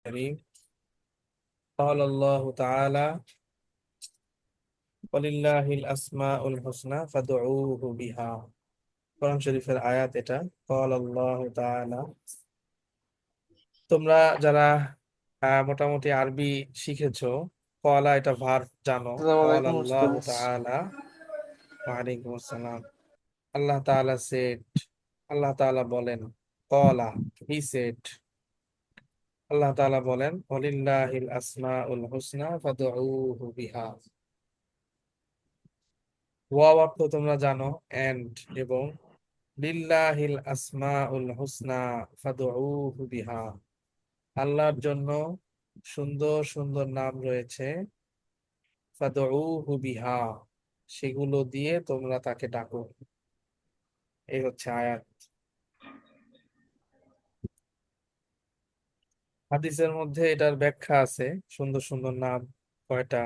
الكريم قال الله تعالى ولله الأسماء الحسنى فادعوه بها কোরআন শরীফের আয়াত এটা قال الله تعالى তোমরা যারা মোটামুটি আরবি শিখেছো কলা এটা ভার্ব জানো আসসালামু قال আলাইকুম الله উস্তাদ। تعالى ওয়ালাইকুম আসসালাম আল্লাহ তাআলা সেড আল্লাহ তাআলা বলেন কলা হি সেড আল্লাহ তাআলা বলেন ওয়ালিল্লাহিল আসমাউল হুসনা ফাদউহু বিহা ওয়াও অর্থ তোমরা জানো এন্ড এবং লিল্লাহিল আসমাউল হুসনা ফাদউহু বিহা আল্লাহর জন্য সুন্দর সুন্দর নাম রয়েছে ফাদউহু বিহা সেগুলো দিয়ে তোমরা তাকে ডাকো। এই হচ্ছে আয়াত। হাদিসের মধ্যে এটার ব্যাখ্যা আছে, সুন্দর সুন্দর নাম কয়টা।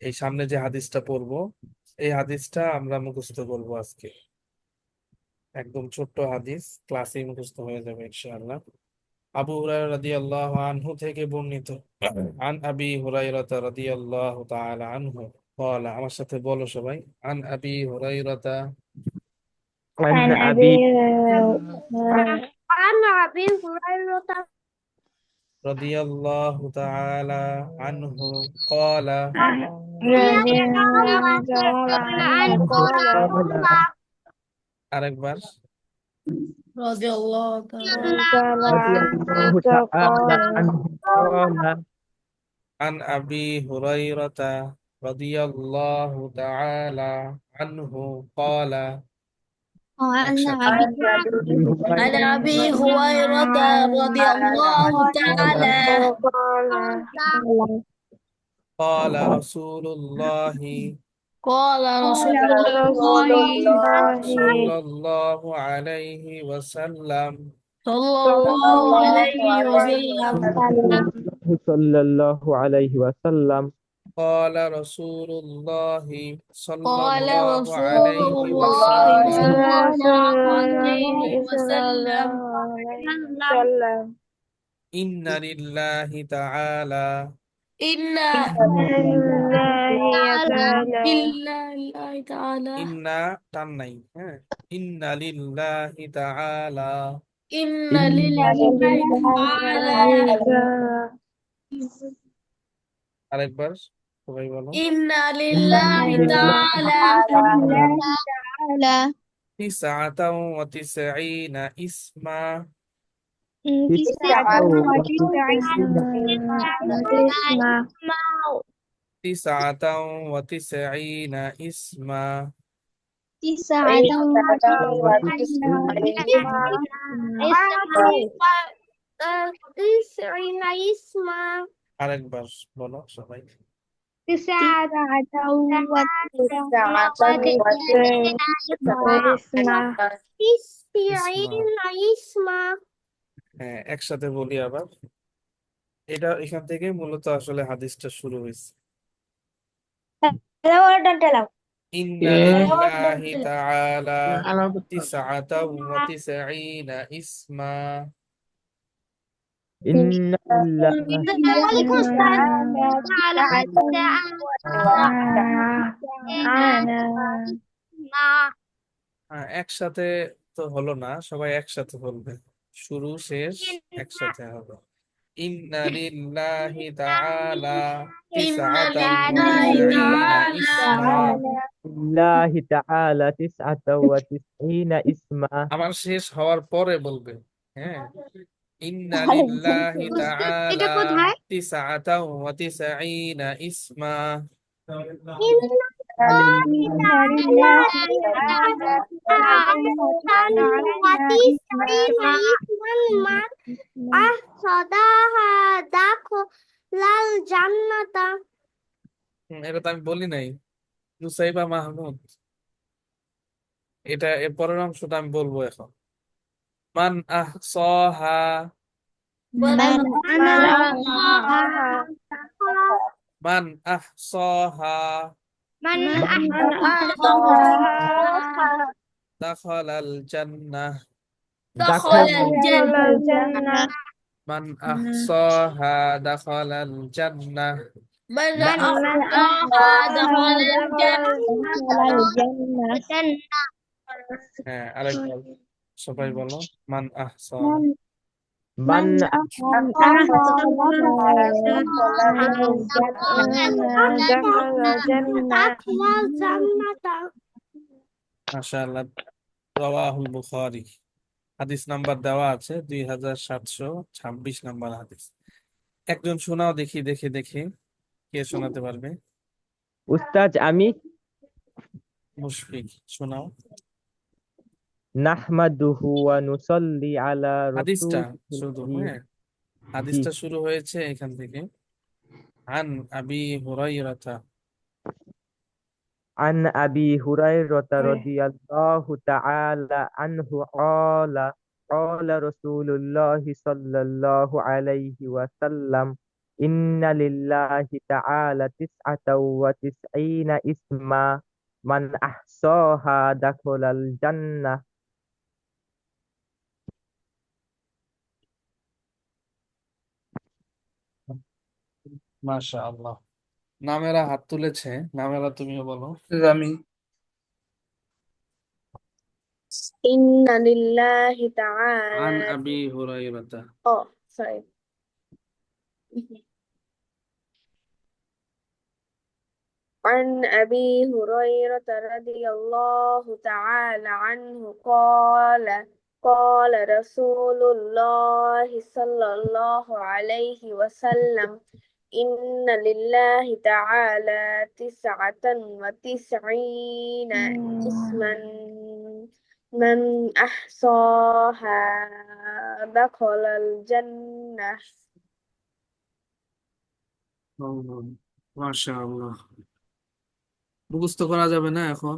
এই সামনে যে হাদিসটা পড়বো এই হাদিসটা আমরা মুখস্থ করবো আজকে, একদম ছোট্ট হাদিস, ক্লাসে মুখস্থ হয়ে যাবে ইনশাআল্লাহ। আবু হুরায়রা রাদিয়াল্লাহু আনহু থেকে বর্ণিত, আন আবি হুরায়রা রাদিয়াল্লাহু তাআলা আনহু قال, আমার সাথে বলো সবাই, আন আবি হুরায়রা عن عن أبي أبي عن أبي هريرة রাদিয়াল্লাহু তাআলা আনহু قال, رضي الله تعالى عنه قال আরেকবার, رضي الله تعالى رضي الله تعالى عنه قال আন আবি হুরায়রা রাদিয়াল্লাহু তাআলা আনহু قال, একসাথে, عن أبي هريرة رضي الله تعالى قال رسول الله قال رسول الله صلى الله عليه وسلم صلى الله عليه وسلم صلى الله عليه وسلم قال رسول الله صلى قال الله رسول عليه الله وسلم صلى الله عليه وسلم إن لله تعالى إن لله تعالى إن تنين إن لله تعالى إن لله تعالى আরেকবার সবাই বলো, إن لله تعالى تسعة وتسعين اسما تسعة وتسعين اسما আরেকবার বলো সবাই, ইসমা। হ্যাঁ, একসাথে বলি আবার। এটা এখান থেকে মূলত আসলে হাদিসটা শুরু হয়েছে। ইন্না লিল্লাহি তাআলা তিসআতাও ওয়া তিসঈনা ইসমা। إن الله একসাথে তো হলো না, সবাই একসাথে বলবে, শুরু শেষ একসাথে হবে। ইন্না লিল্লাহি তাআলা তিসআতাও ওয়া তিসঈনা ইসমা। الله تعالى 99 اسما আমার শেষ হওয়ার পরে বলবে। হ্যাঁ, ইন্না লিল্লাহি তাআলা তিসআতাও ওয়া তিসঈনা ইসমা। এটা তো আমি বলি নাই, নুসাইবা মাহমুদ। এটা এর পরের অংশটা আমি বলবো এখন। মান আহসাহা মান আহসাহা দাখালাল জান্নাহ। دخل الجنة মান আহসাহা দাখালাল জান্নাহ। من من أحصاها دخل الجنة হ্যাঁ, আরেকবার সবাই বলো, মান আহসাহা। من من دخل الجنة মাশাআল্লাহ। রাওয়াহুল বুখারী। হাদিস নাম্বার দেওয়া আছে 2726 নাম্বার হাদিস। একজন শোনাও দেখি, দেখে দেখে কে শোনাতে পারবে? উস্তাদ আমি মুশফিক, শোনাও নাহমাদুহু ওয়া নুসাল্লি আলা হাদিসটা রাসূলিল শুধু। কারীম। হ্যাঁ, জি। হাদিসটা শুরু হয়েছে এখান থেকে। আন আবি হুরাইরাতা। عن أبي هريرة رضي الله تعالى عنه قال قال رسول الله صلى الله عليه وسلم إن لله تعالى 99 اسما من أحصاها دخل الجنة. মাশাআল্লাহ। নামেরা হাত তুলেছে, নামেরা তুমিও বলো। আমি إن لله আন تعالى আবি হুরাইরাতা। oh sorry عن أبي هريرة رضي الله تعالى عنه قال قال رسول الله صلى الله عليه وسلم إن لله تعالى 99 اسما من أحصاها دخل الجنة মাশাআল্লাহ। মুখস্থ করা যাবে না এখন?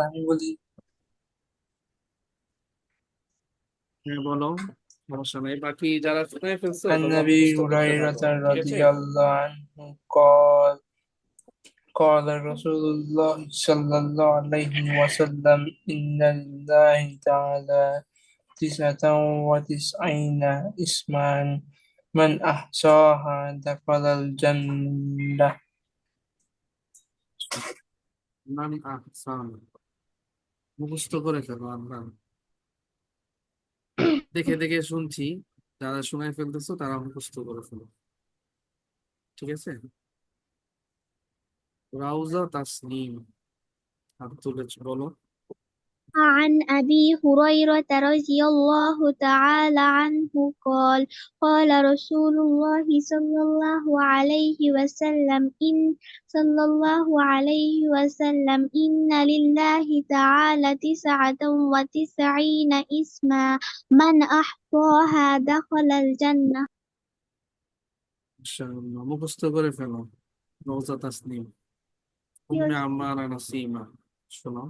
আমি বলি হ্যাঁ, বলো, সমস্যা নাই। বাকি যারা শুনে ফেলছো عن তোমরা أبي মুখস্থ করতে هريرة থাকো, ঠিক আছে? رضي الله عنه قال قال رسول الله صلى الله عليه وسلم إن لله تعالى 99 اسما من أحصاها دخل الجنة. মান আহসান। মুখস্থ করে ফেলো আমরা। দেখে দেখে শুনছি, যারা শুনে ফেলতেছো তারা মুখস্থ করে ফেলো, ঠিক আছে? রাউজা তাসনিম হাত তুলেছে, বলো। عن أبي هريرة رضي الله تعالى عنه قال قال رسول الله صلى الله عليه وسلم إن لله تعالى 99 اسما من أحصاها دخل الجنة. ইনশাআল্লাহ মুখস্থ করে ফেলো। রাউজা তাসনিম, উম্মে আম্মারা নাসিমা, শোনো।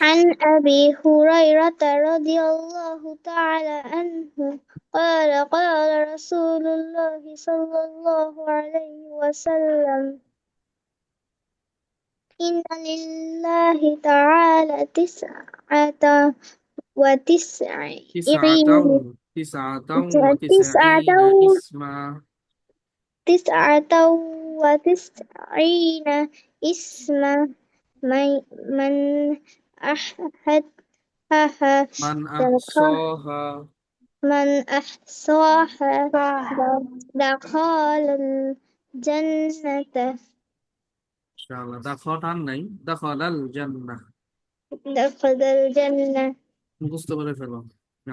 عن أبي هريرة رضي الله تعالى عنه قال قال رسول الله صلى الله عليه وسلم إن لله تعالى 99 তিসআতাও ওয়া তিসঈনা ইসমা। 99 اسما من أحدها মান আহসাহা من أحصاها دخل الجنة. ইনশাআল্লাহ। দাখলান নাই, দাখালাল জান্নাহ। دخل الجنة. মুখস্থ করে ফেলো।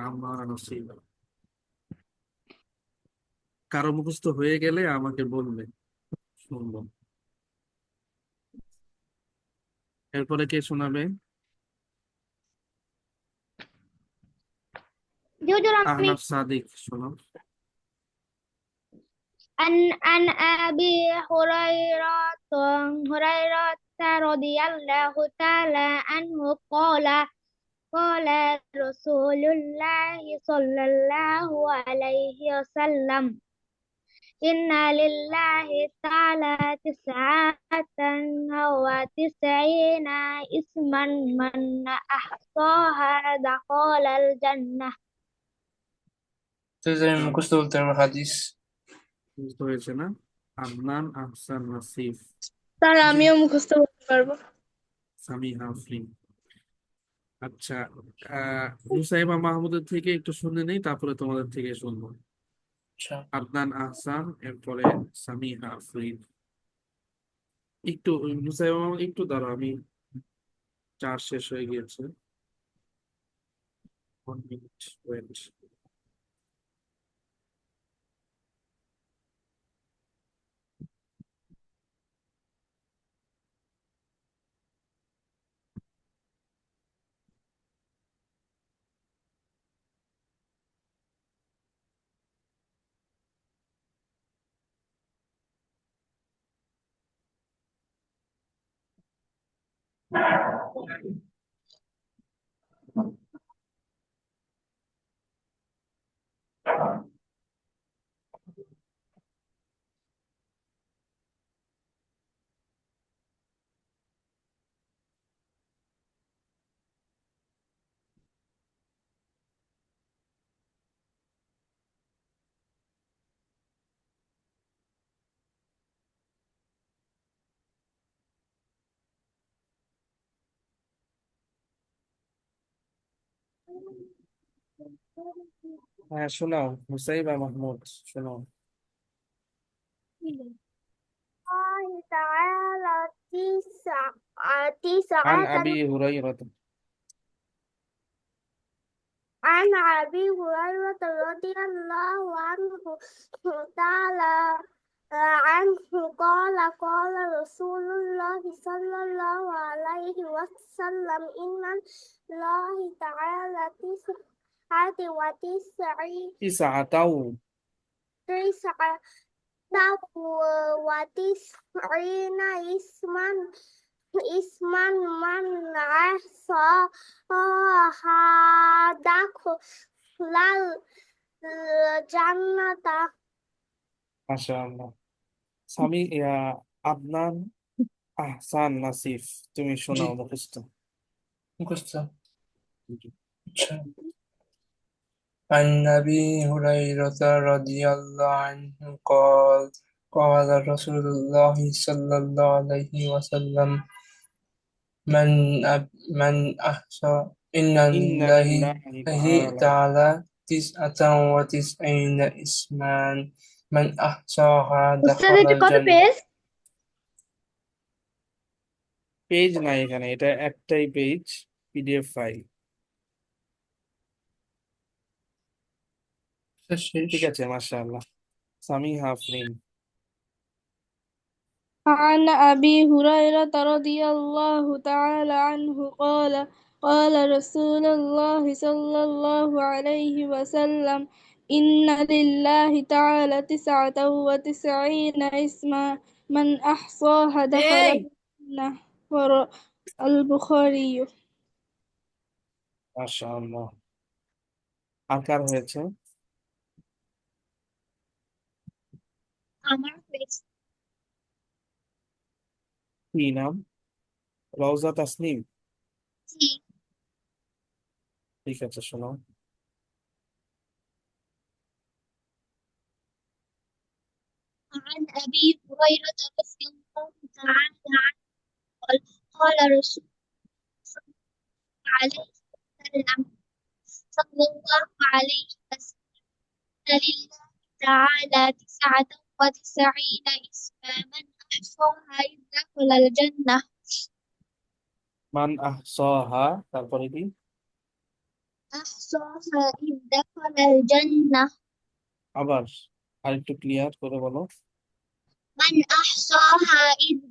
আম্মারা নাসিমা। কারো মুখস্থ হয়ে গেলে আমাকে বলবে, শুনবো। এরপরে কে শোনাবে? jujur Ami. আহনাফ সাদিক, শোনো। عن أبي هريرة رضي الله تعالى عنه قال قال رسول الله صلى الله عليه وسلم إن لله تعالى 99 اسما من أحصاها دخل الجنة. তো আমি মুখস্থ বলতে পারবো হাদিস। বুঝতে হয়েছে না? আদনান, আহসান, নাসিফ, স্যার জি। আমিও মুখস্থ করতে পারবো। সামিহা, আফরিন। আচ্ছা, নুসাইবা মাহমুদের থেকে একটু শুনে নেই, তারপরে তোমাদের থেকে শুনবো। আচ্ছা। আদনান, আহসান, এরপরে সামিহা, আফরিন। একটু নুসাইবা মাহমুদ, একটু দাঁড়াও, আমি চার্জ শেষ হয়ে গিয়েছে। 1 মিনিট ওয়েট। হ্যাঁ, শোনাও নুসাইবা মাহমুদ, শোনাও। الله تعالى عن تسعة أبي هريرة. عن أبي هريرة رضي الله عنه تعالى عنه قال قال رسول الله صلى الله عليه وسلم إن الله تعالى تسعة. تسعة وتسعين اسما من أحصاها دخل الجنة ما شاء الله. সামি আদনান, আহসান, নাসিফ, তুমি জি, শোনাও মুখস্থ। মুখস্থ। আচ্ছা। عن أبي هريرة رضي الله عنه قال قال رسول الله صلى الله عليه وسلم من أحصى إن إن لله لله تعالى. تعالى 99 اسما من أحصاها উস্তাদ دخل এটা কত الجنة। পেজ? পেজ নাই এখানে, এটা একটাই পেজ, পিডিএফ ফাইল। শেষ। ঠিক আছে, মাশাআল্লাহ। সামিহা, আফরিন। عن أبي هريرة رضي الله تعالى عنه قال قال رسول الله صلى الله عليه وسلم إن لله تعالى 99 اسما من أحصاها دخل الجنة البخاري। মাশাআল্লাহ। আর কার হয়েছে? আমার হয়েছে। কি নাম? রওজা তাসনিম। জি। ঠিক আছে, শোনাও। عن أبي هريرة رضي الله تعالى عنه قال قال رسول الله صلى الله عليه وسلم إن لله تعالى 99 اسما من أحصاها دخل الجنة মান আহসাহা, তারপরে কি? أحصاها دخل الجنة আবার আরেকটু ক্লিয়ার করে বলো। من أحصاها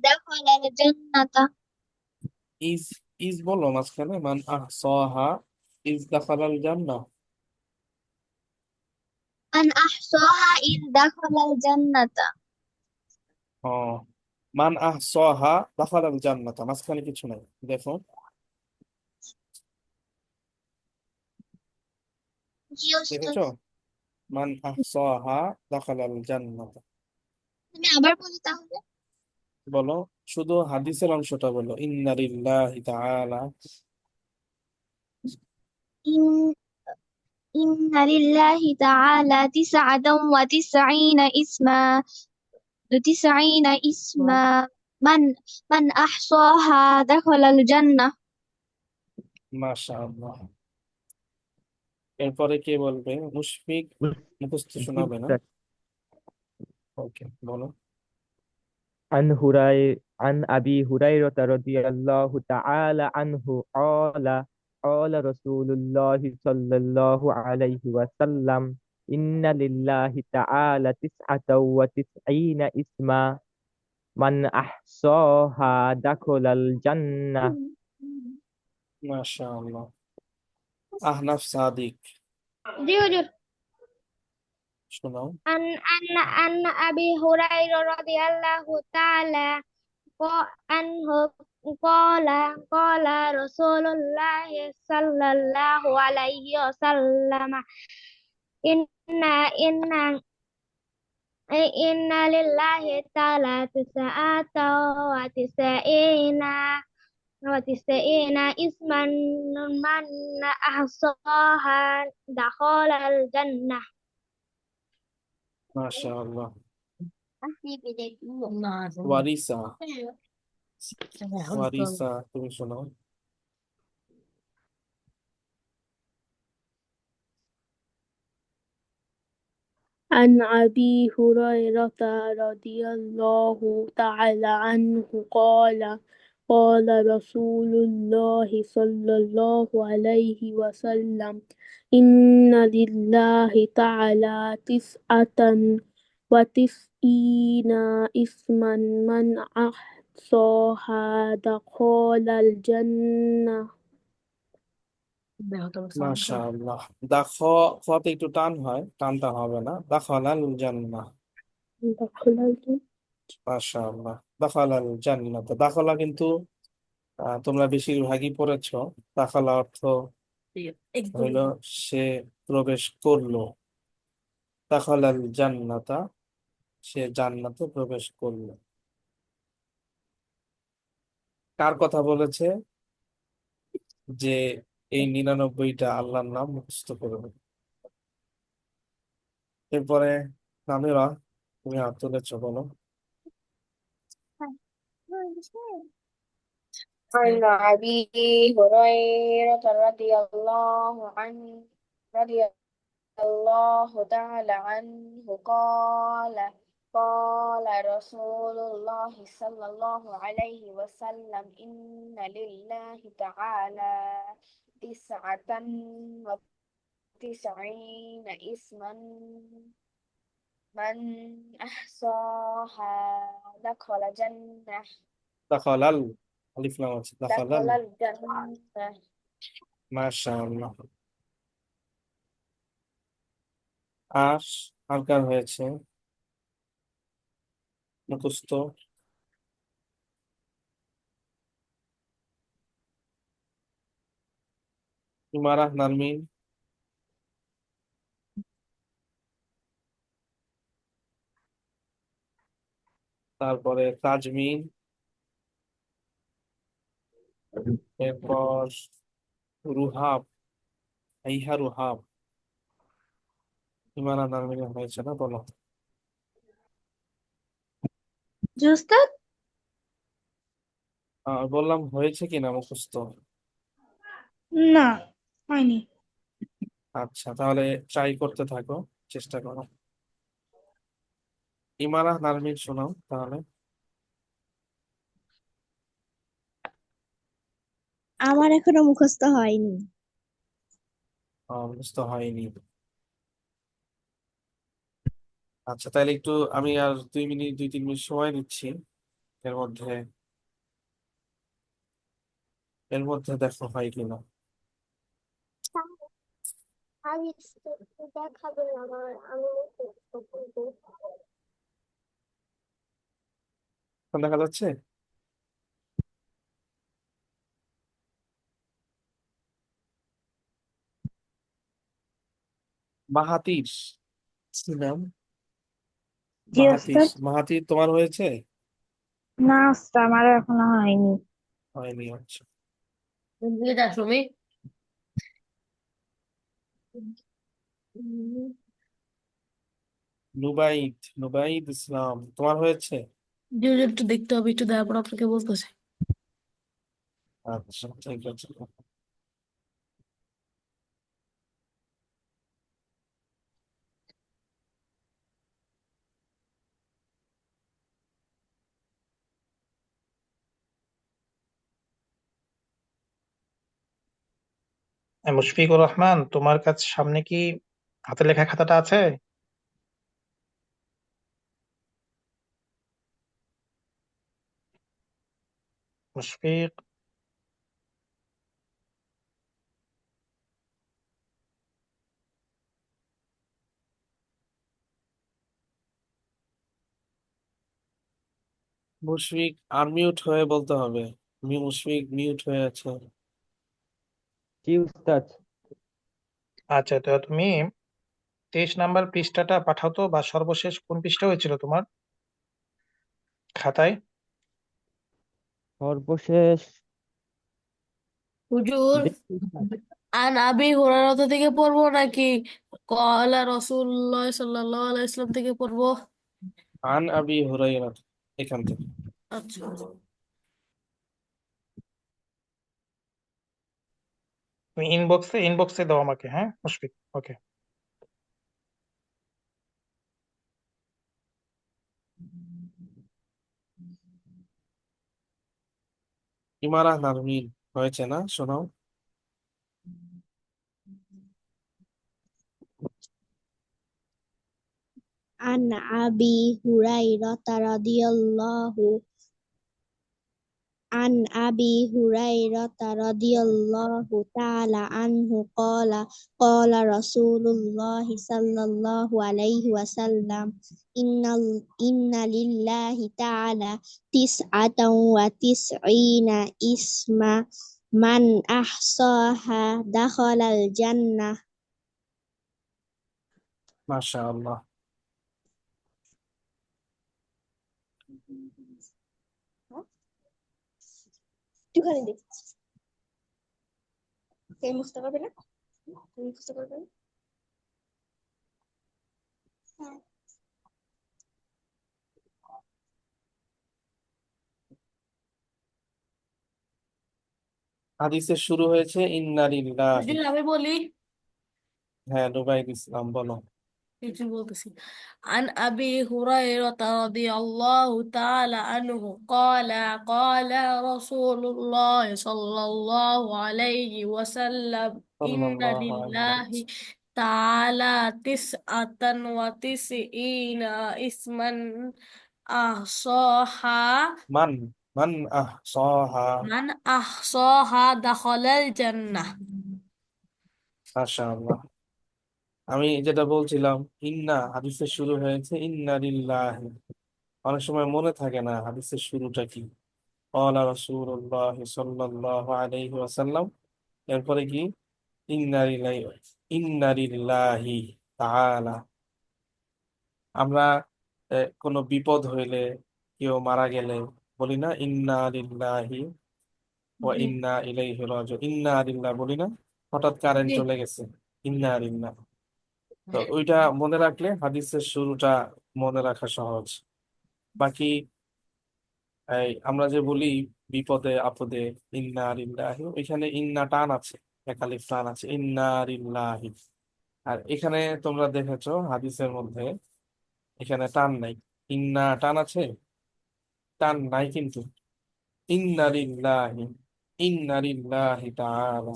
دخل الجنة ইজ, ইজ বলো মাঝখানে। মান আহসাহা ইজ দাখালাল জান্নাহ। من أحصاها دخل الجنة ও, মান আহসাহা দাখালাল জান্নাত, মাঝখানে কিছু নাই, দেখো। জি ওস্তাদ। দেখেছো? মান আহসাহা দাখালাল জান্নাত। আমি আবার বলি তাহলে। বলো, শুধু হাদিসের অংশটা বলো। ইন্না লিল্লাহি তাআলা। إن إن لله تعالى 99 اسما من من أحصاها دخل الجنة. মাশাআল্লাহ। এরপরে কে বলবে? মুশফিক মুখস্থ জি শোনাবে না? স্যার। ওকে, বলো। عن أبي هريرة رضي الله تعالى عنه قال قال رسول الله صلى الله عليه وسلم إن لله تعالى 99 اسما من أحصاها دخل الجنة. মাশাআল্লাহ। আহনাফ সাদিক জি হুজুর। শোনাও। عن أبي هريرة رضي الله تعالى عنه قال قال رسول الله صلى الله عليه وسلم إن إن إن لله تعالى 99 اسما من أحصاها دخل الجنة. মাশাআল্লাহ। ওয়ারিসা ওয়ারিসা তুমি শোনাও। عن أبي هريرة رضي الله تعالى عنه قال قال رسول الله صلى الله عليه وسلم إن لله تعالى 99 اسما من أحصاها دخل الجنة. মাশাআল্লাহ। খতে একটু টান হয়, টানটা হবে না। দাখালাল জান্নাহ। دخل الجنة. মাশাআল্লাহ। দাখালাল জান্নাত। দাখালা কিন্তু তোমরা বেশিরভাগই পড়েছো। দাখালা অর্থ হইলো সে প্রবেশ করলো। দাখালাল জান্নাতা, সে জান্নাতে প্রবেশ করলো। কার কথা বলেছে? যে এই 99টা আল্লাহর নাম মুখস্থ করবে। এরপরে নামেরা, তুমি হাত তুলেছো, বলো। عن أبي هريرة رضي الله تعالى عنه قال قال رسول الله صلى الله عليه وسلم إن لله تعالى 99 اسما من أحصاها دخل الجنة. দাখালাল, আলিফ লাম আছে, দাখালাল। دخل الجنة. মাশাআল্লাহ। আর আর কার হয়েছে মুখস্থ? ইমারাহ নারমিন, তারপরে তাজমিন, এরপর রুহাব, আইহা রুহাব। ইমারাহ নারমিন হয়েছে না? বলো। জি উস্তাদ। বললাম হয়েছে কিনা মুখস্থ? না, হয়নি। আচ্ছা, তাহলে ট্রাই করতে থাকো, চেষ্টা করো। ইমারাহ নারমিন শোনাও তাহলে। আমার এখনো মুখস্থ হয়নি। মুখস্থ হয়নি। আচ্ছা, তাহলে একটু আমি আর 2-3 মিনিট সময় দিচ্ছি। এর মধ্যে দেখো হয় কিনা। এখন দেখা যাচ্ছে? মাহাতির, কি নাম? জি মাহাতির, উস্তাদ। মাহাতির তোমার হয়েছে? না উস্তাদ, আমার এখনো হয়নি। হয়নি। আচ্ছা, নুবাইদ, নুবাইদ ইসলাম, তোমার হয়েছে? জি একটু দেখতে হবে, একটু দেওয়ার পর আপনাকে বলতেছে। আচ্ছা ঠিক আছে। মুশফিকুর রহমান, তোমার কাছে সামনে কি হাতে লেখা খাতাটা আছে? মুশফিক, মুশফিক আনমিউট হয়ে বলতে হবে। মুশফিক মিউট হয়ে আছে। জি উস্তাদ। আচ্ছা, তো তুমি 23 নাম্বার পৃষ্ঠাটা পাঠাও তো, বা সর্বশেষ কোন পৃষ্ঠা হয়েছিল তোমার খাতায়? সর্বশেষ হুজুর, দেখি উস্তাদ। আন আবি হুরায়রা থেকে পড়বো নাকি কলা রাসূলুল্লাহ সাল্লাল্লাহু আলাইহি ওয়াসাল্লাম থেকে পড়বো? আন আবি হুরায়রা, এখান থেকে। আচ্ছা। তুমি ইনবক্সে দাও আমাকে, হ্যাঁ মুশফিক? ওকে। ইমারাহ নারমিন, হয়েছে না? শোনাও। عن أبي هريرة رضي الله عن أبي هريرة رضي الله تعالى عنه قال قال رسول الله صلى الله عليه وسلم إن لله تعالى 99 اسما من أحصاها دخل الجنة. মাশাআল্লাহ। একটুখানি দেখছি, এই মুছতে পারবে না? তুমি মুছতে পারবে না? হ্যাঁ। হাদিসে শুরু হয়েছে ইন্না লিল্লাহি। হুজুর আমি বলি, হ্যাঁ নুবাইদ ইসলাম, বলো। কিছু বলতেছি। عن أبي هريرة رضي الله تعالى عنه قال قال رسول الله صلى الله عليه وسلم إن সাল্লাল্লাহু আলাইহি لله تعالى 99 اسما أحصاها মান মান আহসাহা। من أحصاها دخل الجنة. মাশাআল্লাহ। আমি যেটা বলছিলাম, ইন্না হাদিসে শুরু হয়েছে ইন্না লিল্লাহি। অনেক সময় মনে থাকে না হাদিসের শুরুটা কি। ক্বালা রাসূলুল্লাহ সাল্লাল্লাহু আলাইহি ওয়াসাল্লাম, এরপরে কি? ইন্না লিল্লাহি, ইন্না লিল্লাহি তাআলা। আমরা কোনো বিপদ হইলে, কেউ মারা গেলে বলি না ইন্না লিল্লাহি ওয়া জি ইন্না ইলাইহি রাজিউন, ইন্না লিল্লাহ বলি না? হঠাৎ কারেন্ট জি। চলে গেছে, ইন্না লিল্লাহ। তো ওইটা মনে রাখলে হাদিসের শুরুটা মনে রাখা সহজ। বাকি এই আমরা যে বলি বিপদে আপদে ইন্না লিল্লাহি, ওইখানে ইন্না টান আছে, একালিফ টান আছে, ইন্না লিল্লাহি। আর এখানে তোমরা দেখেছো হাদিসের মধ্যে এখানে টান নাই। ইন্না টান আছে, টান নাই কিন্তু। ইন্না লিল্লাহি, ইন্না লিল্লাহি তাআলা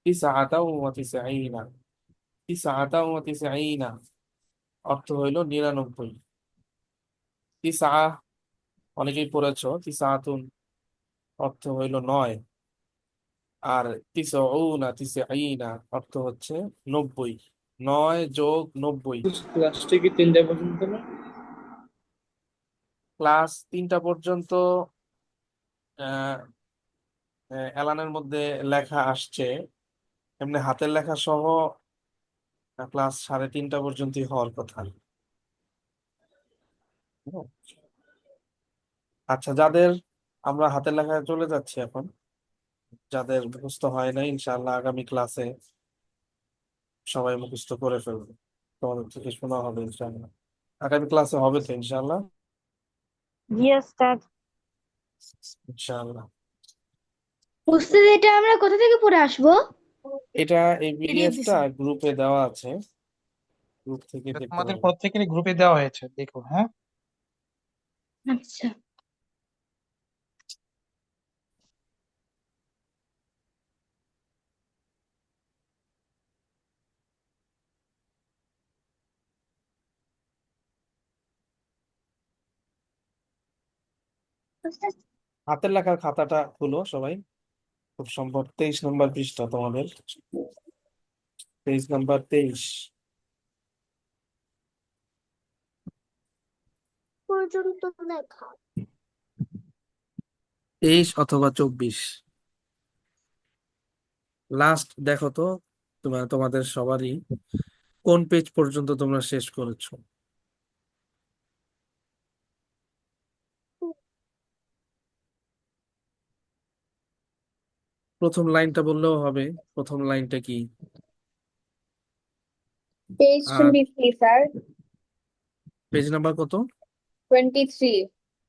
তিসআতাও ওয়া তিসঈনা, তিসআতাও ওয়া তিসঈনা অর্থ হইল 99। তিসআ অনেকেই পড়েছো, তিসআতুন অর্থ হইল 9। আর তিসউনা তিসঈনা অর্থ হচ্ছে 90। 9 যোগ 90। ক্লাসটা কি 3টা পর্যন্ত না? ক্লাস 3টা পর্যন্ত আহ এলানের মধ্যে লেখা আসছে, এমনি হাতের লেখা সহ ক্লাস 3:30 পর্যন্তই হওয়ার কথা। আচ্ছা, যাদের আমরা হাতের লেখায় চলে যাচ্ছি এখন, যাদের মুখস্থ হয় না ইনশাআল্লাহ আগামী ক্লাসে সবাই মুখস্থ করে ফেলবে, তোমাদের থেকে শোনা হবে ইনশাআল্লাহ। আগামী ক্লাসে হবে তো ইনশাআল্লাহ। জি ওস্তাদ। ইনশাআল্লাহ। ওস্তাদ এটা আমরা কোথা থেকে পড়ে আসবো? এটা এই পিডিএফ পিডিএফটা দিছি। গ্রুপে দেওয়া আছে, গ্রুপ থেকে দেখতে তোমাদের পারবে। প্রত্যেকেরই গ্রুপে দেওয়া হয়েছে, দেখো। হ্যাঁ, আচ্ছা। হাতের লেখার খাতাটা খুলো সবাই, খুব সম্ভব 23 নম্বর পৃষ্ঠা তোমাদের, পেজ নাম্বার 23। পর্যন্ত লেখা 23 অথবা 24 লাস্ট দেখো তো, তোমাদের সবারই কোন পেজ পর্যন্ত তোমরা শেষ করেছো। প্রথম লাইনটা বললেও হবে, প্রথম লাইনটা কি? পেজ আর 23 স্যার। পেজ নাম্বার কত? 23।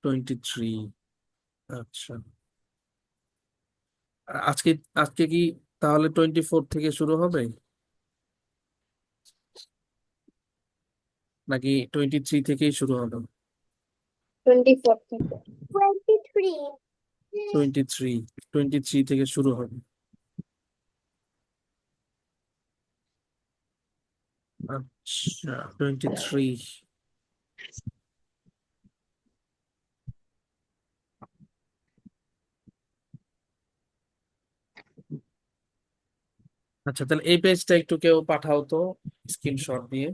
23। আচ্ছা, আজকে আজকে কি তাহলে 24 থেকে শুরু হবে, নাকি 23 থেকেই শুরু হবে? 24 থেকে। 23 23 থেকে শুরু হবে। আচ্ছা, 23। আচ্ছা, তাহলে এই পেজটা একটু কেউ পাঠাও তো স্ক্রিনশট দিয়ে।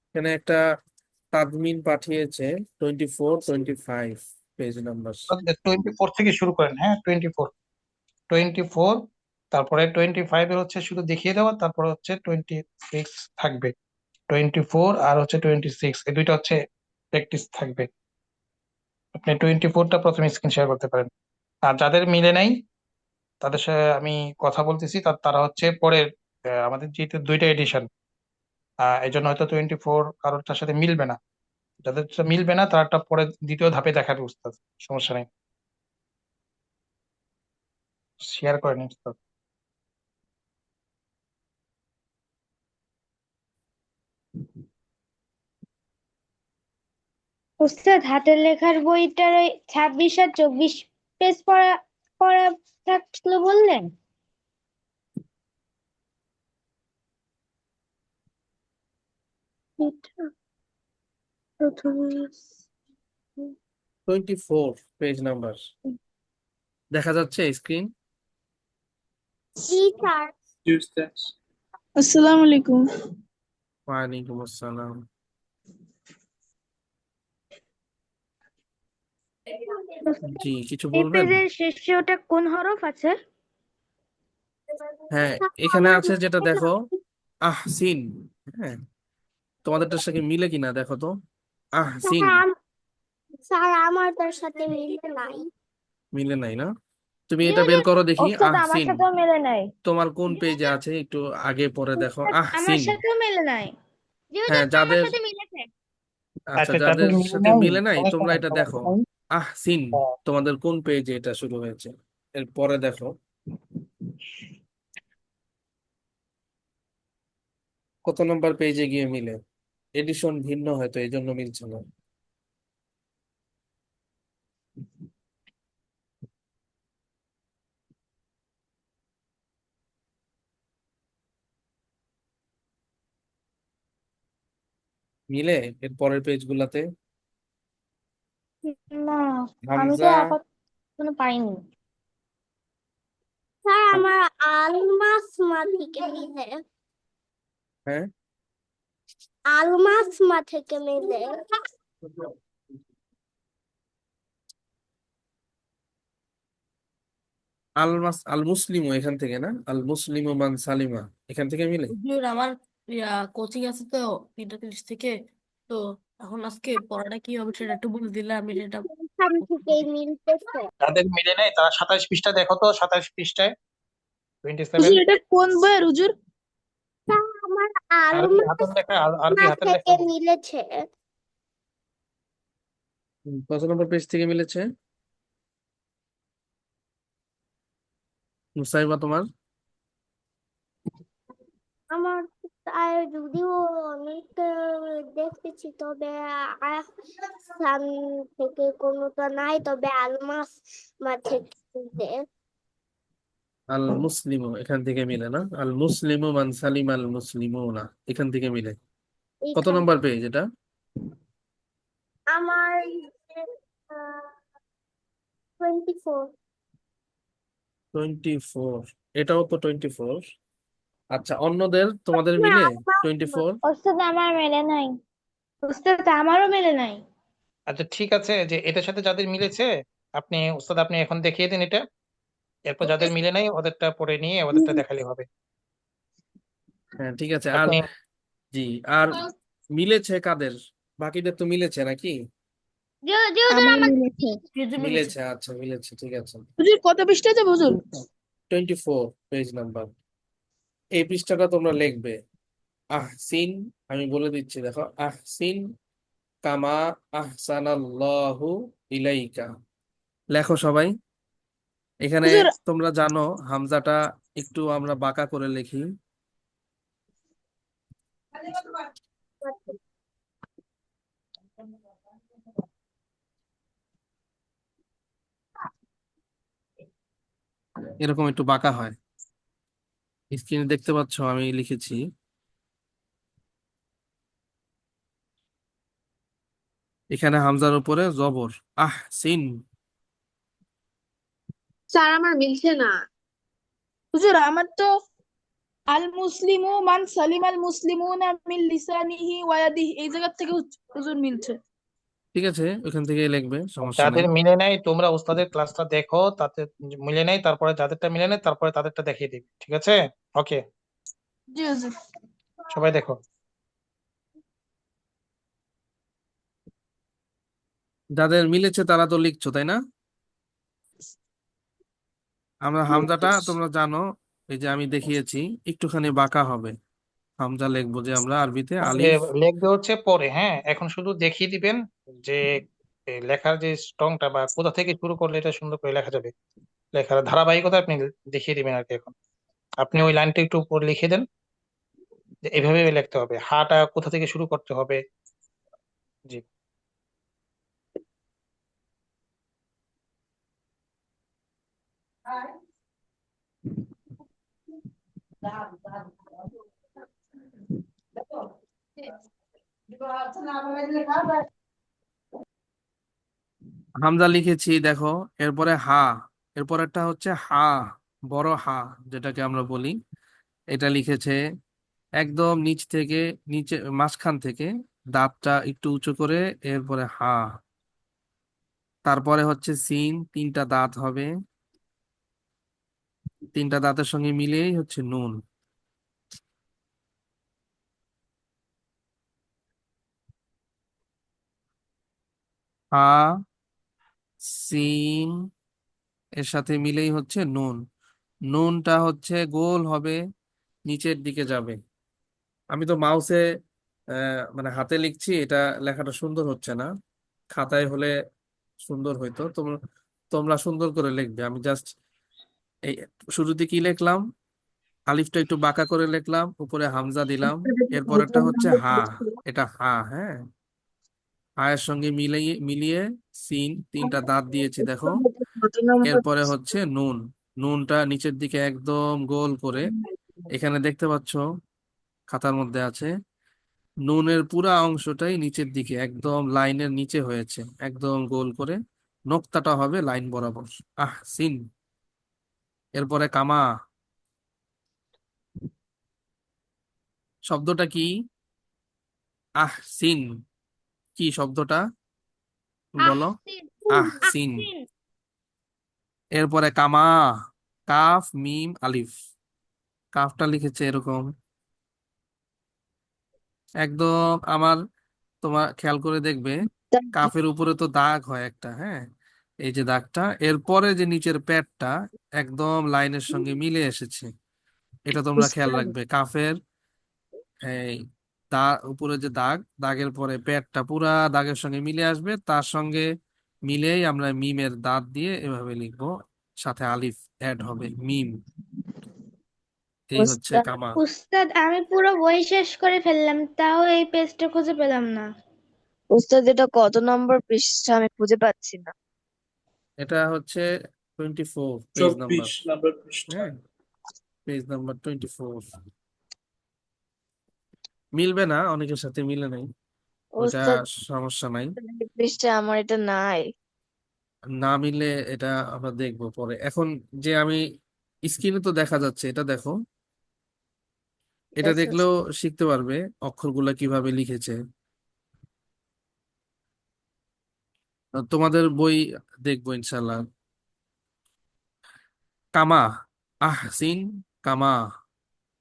এখানে একটা তাদমিন পাঠিয়েছে 24-25 পেজ নাম্বার। 24 থেকে শুরু করেন। হ্যাঁ, 24, তারপরে 25 এর হচ্ছে শুধু দেখিয়ে দেওয়া, তারপরে হচ্ছে 26 থাকবে। 24 আর হচ্ছে 26, এই দুইটা হচ্ছে প্র্যাকটিস থাকবে। আপনি 24টা প্রথমে স্ক্রিন শেয়ার করতে পারেন। আর যাদের মিলে নাই তাদের সাথে আমি কথা বলতেছি, তারা হচ্ছে পরের আমাদের যেহেতু দুইটা এডিশন, এই জন্য হয়তো 24 কারোরটার সাথে মিলবে না। যাদের সাথে মিলবে না তারটা পরে দ্বিতীয় ধাপে দেখাবে উস্তাদ, সমস্যা নেই, শেয়ার করে নিন উস্তাদ। ওস্তাদ হাতের লেখার বইটার ওই 26 আর 24 পেজ পড়া পড়া থাকলো বললেন? এটা প্রথমে 24 পেজ নাম্বার দেখা যাচ্ছে স্ক্রিন? জি স্যার। আসসালামু আলাইকুম। ওয়ালাইকুম আসসালাম। জি, কিছু এই বলবেন? পেজের শেষে ওটা কোন হরফ আছে? হ্যাঁ, এখানে আছে যেটা দেখো, আহসিন। হ্যাঁ, তোমাদেরটার সাথে মিলে কিনা দেখো তো। আহসিন স্যার আমার তার সাথে মিলে নাই। মিলে নাই না? তুমি এটা বের করো দেখি। ওস্তাদ আমার আহসিন সাথেও মেলে নাই। তোমার কোন পেজে আছে একটু আগে পরে দেখো। আমার আহসিন। সাথেও মেলে নাই। হ্যাঁ, যাদের মিলেছে। আচ্ছা, আচ্ছা, যাদের যাদের মিলে সাথে নাই মিলে নাই সমস্যা তোমরা নাই, এটা দেখো। সমস্যা নাই। আহসিন তোমাদের কোন পেজে এটা শুরু হয়েছে, এর পরে দেখো কত নম্বর পেজে গিয়ে মিলে। এডিশন ভিন্ন হয়তো এই জন্য মিলছে না। মিলে এর পরের পেজ গুলাতে? না, আমি তো হামজা। এখনো পাইনি। স্যার আমার আলমাসমা থেকে মিলে। হ্যাঁ, আলমাসমা থেকে মিলে। আল মুসলিমও এখান থেকে না? আল মুসলিমু মান সালিমা এখান থেকে মিলে। হুজুর, আমার কোচিং আছে তো 3:30 থেকে। তো এখন আজকে পড়াটা কি হবে সেটা একটু বলে দিলে আমি সেটা এখান থেকেই মিলতেছে। যাদের মিলে নাই তারা 27 পৃষ্ঠা দেখো তো, 27 পৃষ্ঠায় 27 এটা কোন বইয়ের হুজুর? স্যার আমার আরবি আলমাস হাতের লেখা, আরবি না হাতের লেখা থেকে বই। মিলেছে। কত নম্বর পেজ থেকে মিলেছে মুসাইবা তোমার? আমার যদিও অনেক দেখতেছি, তবে আহসান থেকে কোনোটা নাই, তবে আলমাস থেকে। আল মুসলিমু এখান থেকে মিলে না? আল মুসলিমু মান সালিম আল মুসলিমুনা এখান থেকে মিলে। কত এইখান নম্বর পেজ এটা? আমার 24। 24। এটাও তো 24। আচ্ছা, অন্যদের তোমাদের মিলে 24? ওস্তাদ আমার মেলে নাই। ওস্তাদ আমারও মেলে নাই। আচ্ছা ঠিক আছে, যে এটার সাথে যাদের মিলেছে আপনি উস্তাদ আপনি এখন দেখিয়ে দিন এটা, এরপর যাদের মিলে নাই ওদেরটা পরে নিয়ে ওদেরটা দেখালে হবে। হ্যাঁ ঠিক আছে। আর আপনি জি, আর মিলেছে কাদের? বাকিদের তো মিলেছে নাকি? আমার মিলেছে। মিলেছে, আচ্ছা মিলেছে, ঠিক আছে। হুজুর কত পৃষ্ঠাতে হুজুর? 24 পেজ নাম্বার। এই পৃষ্ঠাটা তোমরা লিখবে। আহসিন, আমি বলে দিচ্ছি, দেখো, আহসিন কামা আহসানাল্লাহু ইলাইকা। লেখো সবাই। এখানে হুজুর তোমরা জানো হামজাটা একটু আমরা বাঁকা করে লিখি। এরকম একটু বাঁকা হয়। স্ক্রিনে দেখতে পাচ্ছ আমি লিখেছি। এখানে হামজার উপরে জবর, আহসিন। স্যার আমার মিলছে না। হুজুর আমার তো আল মুসলিমু মান সালিম আল মুসলিমুনা মিন লিসানিহি ওয়া ইয়াদিহি এই জায়গা থেকে হুজুর মিলছে। ঠিক আছে, ওখান থেকে লিখবে, সমস্যা নাই। যাদের মিলে নাই তোমরা উস্তাদের ক্লাসটা দেখো, তাতে মিলে নাই তারপরে যাদেরটা মিলে নাই তারপরে তাদেরটা দেখিয়ে দিবে, ঠিক আছে? ওকে, জি হুজুর। সবাই দেখো। যাদের মিলেছে তারা তো লিখছো, তাই না? আমরা হামজাটা তোমরা জানো, এই যে আমি দেখিয়েছি, একটুখানি বাঁকা হবে। হামজা লিখবো যে আমরা আরবিতে এ, আলিফ। লিখবে হচ্ছে পরে, হ্যাঁ এখন শুধু দেখিয়ে দিবেন যে লেখার যে স্ট্রংটা বা কোথা থেকে শুরু করলে এটা সুন্দর করে লেখা যাবে, লেখার ধারাবাহিকতা আপনি দেখিয়ে দিবেন আর কি। এখন আপনি ওই লাইনটা একটু উপর লিখে দেন যে এভাবে লিখতে হবে, হাটা কোথা থেকে শুরু করতে হবে। জি। হামজা লিখেছি, দেখো। এরপরে হা, এরপরেরটা হচ্ছে হা, বড় হা, যেটাকে আমরা বলি। এটা লিখেছে একদম নিচ থেকে, নিচে মাঝখান থেকে দাঁতটা একটু উঁচু করে, এরপরে হা। তারপরে হচ্ছে সিন, তিনটা দাঁত হবে, তিনটা দাঁতের সঙ্গে মিলেই হচ্ছে নুন। হা, সিন, এর সাথে মিলেই হচ্ছে নুন। নুনটা হচ্ছে গোল হবে, নিচের দিকে যাবে। আমি তো মাউসে মানে হাতে লিখছি, এটা লেখাটা সুন্দর হচ্ছে না। খাতায় হলে সুন্দর হইতো। তোমরা তোমরা সুন্দর করে লিখবে। আমি জাস্ট এই শুরুতে কি লিখলাম, আলিফটা একটু বাঁকা করে লিখলাম, উপরে হামজা দিলাম। এরপরেরটা হচ্ছে হা, এটা হা, হ্যাঁ। হায়ের সঙ্গে মিলিয়ে মিলিয়ে সিন, তিনটা দাঁত দিয়েছি, দেখো। এরপরে হচ্ছে নুন। নুনটা নিচের দিকে একদম গোল করে, এখানে দেখতে পাচ্ছ খাতার মধ্যে আছে, নুনের পুরা অংশটাই নিচের দিকে একদম লাইনের নিচে হয়েছে, একদম গোল করে। নোক্তাটা হবে লাইন বরাবর, সিন। এরপরে কামা, শব্দটা কি? সিন, কি শব্দটা বলো? আহসিন। সিন। আহসিন। এরপরে কামা, কাফ মিম আলিফ। কাফটা লিখেছে এরকম একদম আমার, তোমার খেয়াল করে দেখবে কাফের উপরে তো দাগ হয় একটা, হ্যাঁ। এই যে দাগটা, এরপরে যে নিচের প্যাডটা একদম লাইনের সঙ্গে মিলে এসেছে, এটা তোমরা খেয়াল উস্তাদ রাখবে। কাফের এই দা উপরে যে দাগ, দাগের পরে প্যাডটা পুরা দাগের সঙ্গে মিলে আসবে, তার সঙ্গে মিলেই আমরা মিমের দাঁত দিয়ে এভাবে লিখবো, সাথে আলিফ অ্যাড হবে, মিম। এই হচ্ছে উস্তাদ কামা। উস্তাদ আমি পুরো বই শেষ করে ফেললাম, তাও এই পেজটা খুঁজে পেলাম না। উস্তাদ এটা কত নম্বর পৃষ্ঠা আমি খুঁজে পাচ্ছি না। এটা হচ্ছে 24 পেজ নাম্বার। 24 নম্বর পৃষ্ঠা। হ্যাঁ, পেজ নাম্বার 24। মিলবে না, অনেকের সাথে মিলে নাই, ওইটা উস্তাদ সমস্যা নাই। এই পৃষ্ঠা আমার এটা নাই। না মিললে এটা আমরা দেখবো পরে। এখন যে আমি স্ক্রিনে তো দেখা যাচ্ছে, এটা দেখো, এটা দেখতেছি। দেখলেও শিখতে পারবে অক্ষরগুলা কিভাবে লিখেছে। তোমাদের বই দেখবো ইনশাল্লাহ। কামা, আহসিন, কামা,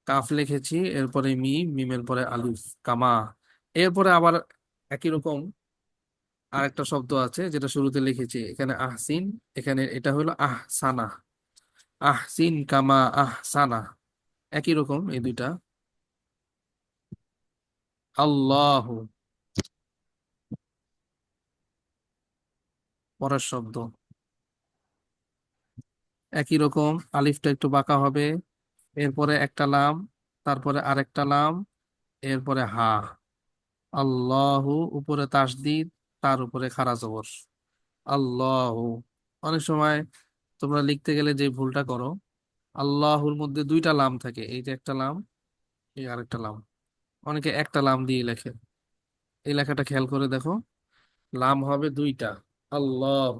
কাফ লিখেছি, এরপরে মিম, মিমের পরে আলিফ, কামা। এরপরে আবার একই রকম আরেকটা শব্দ আছে যেটা শুরুতে লিখেছি, এখানে আহসিন, এখানে এটা হলো আহসানা। আহসিন কামা আহসানা, একই রকম এই দুইটা। আল্লাহ, পরের শব্দ একই রকম, আলিফটা একটু বাঁকা হবে, এরপরে একটা লাম, তারপরে আরেকটা লাম, এরপরে হা। আল্লাহু, উপরে তাসদিদ, তার উপরে খাড়া জবর, আল্লাহু। অনেক সময় তোমরা লিখতে গেলে যে ভুলটা করো, আল্লাহুর মধ্যে দুইটা লাম থাকে, এই যে একটা লাম, এই আরেকটা লাম, অনেকে একটা লাম দিয়ে লেখে। এই লেখাটা খেয়াল করে দেখো, লাম হবে দুইটা, আল্লাহ।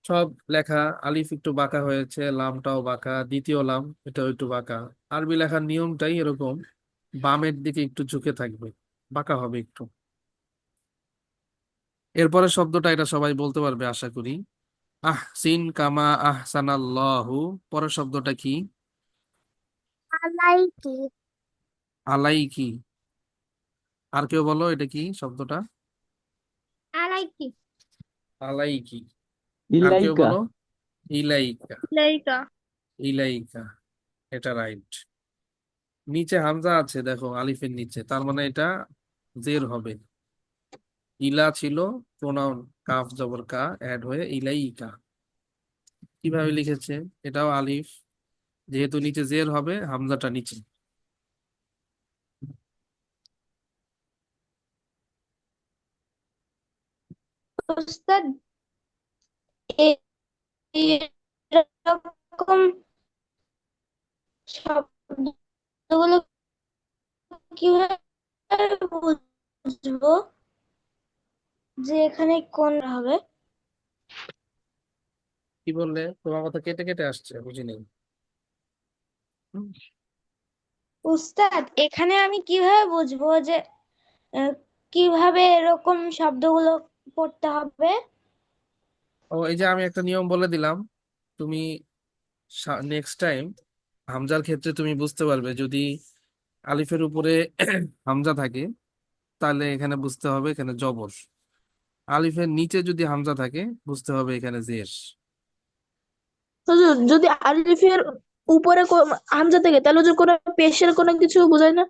সব লেখা, আলিফ একটু বাঁকা হয়েছে, লামটাও বাঁকা, দ্বিতীয় লাম এটাও একটু বাঁকা। আরবি লেখার নিয়মটাই এরকম, বামের দিকে একটু ঝুঁকে থাকবে, বাঁকা হবে একটু। এরপরে শব্দটা এটা সবাই বলতে পারবে আশা করি, আহসিন কামা আহসানাল্লাহু। পরের শব্দটা কি? আলাইকি। আলাইকি। আর কেউ বলো এটা কি শব্দটা? আলাইকি। আলাইকি। আর কেউ ইলাইকা। বলো? ইলাইকা। লাইকা। ইলাইকা, এটা রাইট। নিচে হামজা আছে দেখো, আলিফের নিচে, তার মানে এটা জের হবে। ইলা ছিল প্রোনাউন, কাফ জবর কা অ্যাড হয়ে ইলাইকা। কিভাবে লিখেছে? এটাও আলিফ, যেহেতু নিচে জের হবে, হামজাটা নিচে। উস্তাদ এ- এরকম শব্দগুলো কিভাবে বুঝবো যে এখানে কোন হবে? কি বললে? তোমার কথা কেটে কেটে আসছে, বুঝি নেই। উস্তাদ এখানে আমি কিভাবে বুঝবো যে আহ, কিভাবে এরকম শব্দগুলো পড়তে হবে? ও, এই যে আমি একটা নিয়ম বলে দিলাম, তুমি নেক্সট টাইম হামজার ক্ষেত্রে তুমি বুঝতে পারবে, যদি আলিফের উপরে হামজা থাকে তাহলে এখানে বুঝতে হবে এখানে জবর, আলিফের নিচে যদি হামজা থাকে বুঝতে হবে এখানে জের। হুজুর যদি আলিফের উপরে হামজা থাকে তাহলে হুজুর কোনো পেশের কোনো কিছু বোঝায় না?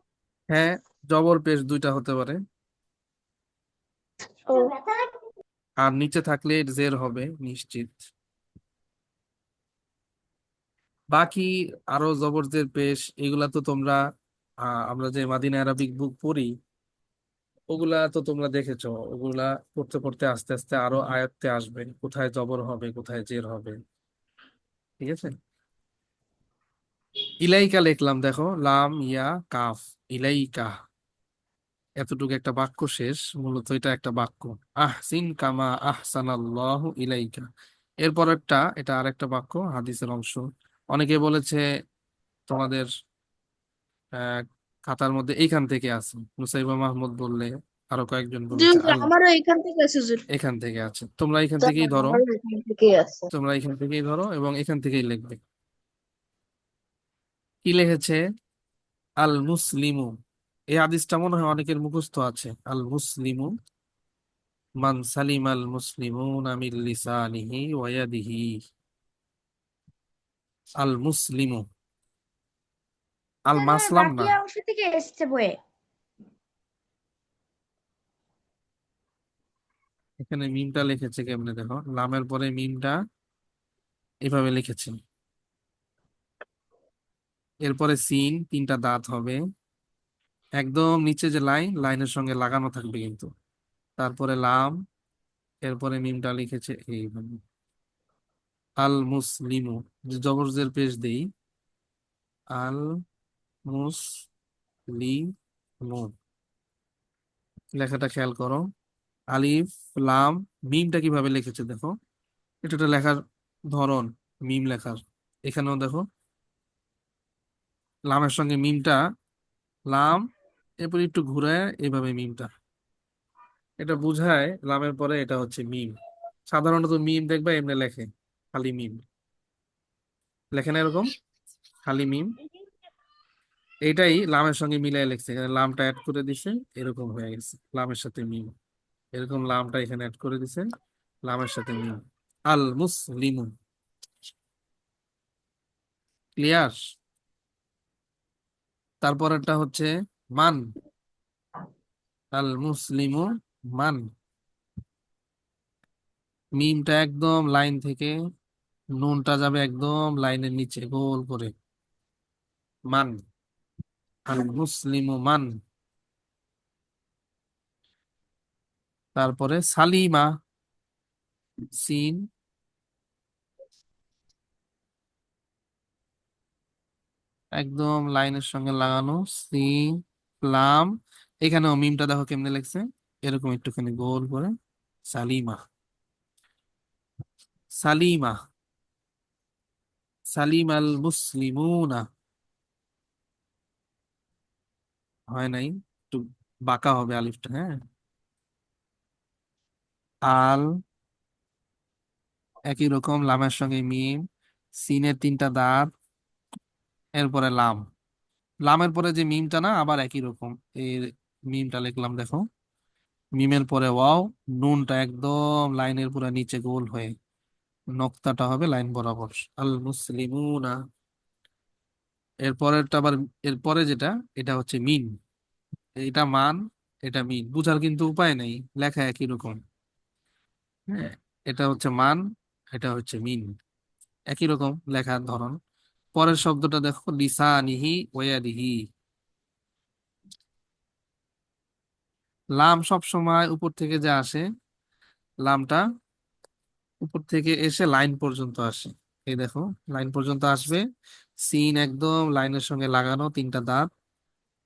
হ্যাঁ, জবর পেশ দুইটা হতে পারে, ও আর নিচে থাকলে জের হবে নিশ্চিত। বাকি আরো জবর জের পেশ এগুলা তো তোমরা আমরা যে মাদিনা আরাবিক বুক পড়ি, ওগুলা তো তোমরা দেখেছো, ওগুলা পড়তে পড়তে আস্তে আস্তে আরো আয়ত্তে আসবে, কোথায় জবর হবে কোথায় জের হবে। ঠিক আছে, ইলাইকা লিখলাম দেখো, লাম ইয়া কাফ, ইলাইকা, এতটুকু একটা বাক্য শেষ, মূলত এটা একটা বাক্য, আহসিন কামা আহসানাল্লাহু ইলাইকা। এরপরেরটা এটা আরেকটা বাক্য, হাদিসের অংশ। অনেকে বলেছে তোমাদের আহ খাতার মধ্যে এইখান থেকে আছে, নুসাইবা মাহমুদ বললে, আরো কয়েকজন জি বলেছে হুজুর, আমারও এখান থেকে আছে হুজুর। এখান থেকে আছে, তোমরা এখান উস্তাদ থেকেই ধরো, আমারও এখান থেকেই আছে। তোমরা এখান থেকেই ধরো এবং এখান থেকেই লিখবে। কি লিখেছে? আল মুসলিমু। এই হাদিসটা মনে হয় অনেকের মুখস্থ আছে, আল মুসলিমু মান সালিমাল মুসলিমুনা মিন লিসানিহি ওয়া ইয়াদিহি। আল মুসলিমু, আল স্যার মাসলাম বাকি না, অংশ থেকে এসছে বইয়ে। এখানে মিমটা লিখেছে কেমনে দেখো, লামের পরে মিমটা এভাবে লিখেছে, এরপরে সিন, তিনটা দাঁত হবে, একদম নিচে যে লাইন, লাইনের সঙ্গে লাগানো থাকবে কিন্তু, তারপরে লাম, এরপরে মিমটা লিখেছে এইভাবে। আল মুসলিমু, যে জবরজের পেশ দেই, আল মুসলিমু, লেখাটা খেয়াল করো। আলিফ লাম মিমটা কিভাবে লিখেছে দেখো, এটা একটা লেখার ধরন, মিম লেখার। এখানেও দেখো লামের সঙ্গে মিমটা, লাম, এরপর একটু ঘুরায় এভাবে মিমটা, এটা বুঝায় লামের পরে এটা হচ্ছে মিম। সাধারণত মিম দেখবা এমনি লেখে, খালি মিম লেখে না, এরকম খালি মিম, এইটাই লামের সঙ্গে মিলাই লিখছে, এখানে লামটা অ্যাড করে দিছে, এরকম হয়ে গেছে লামের সাথে মিম, এরকম লামটা এখানে অ্যাড করে দিছে, লামের সাথে মিম। আল মুসলিমু, ক্লিয়ার? তারপরেরটা হচ্ছে মান, আল মুসলিমু মান, মিমটা একদম লাইন থেকে, নুনটা যাবে একদম লাইনের নিচে গোল করে, মান, আল মুসলিমু মান। তারপরে সালিমা, সিন, একদম লাইনের সঙ্গে লাগানো, সিন লাম, এখানেও মিমটা দেখো কেমনে লিখছে, এরকম একটুখানি গোল করে, সালিমা, সালিমা, সালিম আল মুসলিমুনা, হয় নাই, একটু বাঁকা হবে আলিফটা, হ্যাঁ। আল, একই রকম লামের সঙ্গে মিম, সিনের তিনটা দাঁত, এরপরে লাম, লামের পরে যে মিমটা না আবার একই রকম, এই মিমটা লিখলাম দেখো, মিমের পরে ওয়াও, নুনটা একদম লাইনের পুরো নিচে গোল হয়ে, নক্তাটা হবে লাইন বরাবর, আল মুসলিমুনা। এরপরেরটা আবার, এরপরে যেটা, এটা হচ্ছে মিন, এটা মান, এটা মিন, বুঝার কিন্তু উপায় নেই, লেখা একই রকম, হ্যাঁ। এটা হচ্ছে মান, এটা হচ্ছে মিন, একই রকম লেখার ধরন। পরের শব্দটা দেখো, লিসানিহি ওয়াদিহি, লাম সব সময় উপর থেকে যে আসে, লামটা উপর থেকে এসে লাইন পর্যন্ত আসে, এই দেখো লাইন পর্যন্ত আসবে, সিন একদম লাইনের সঙ্গে লাগানো, তিনটা দাঁত,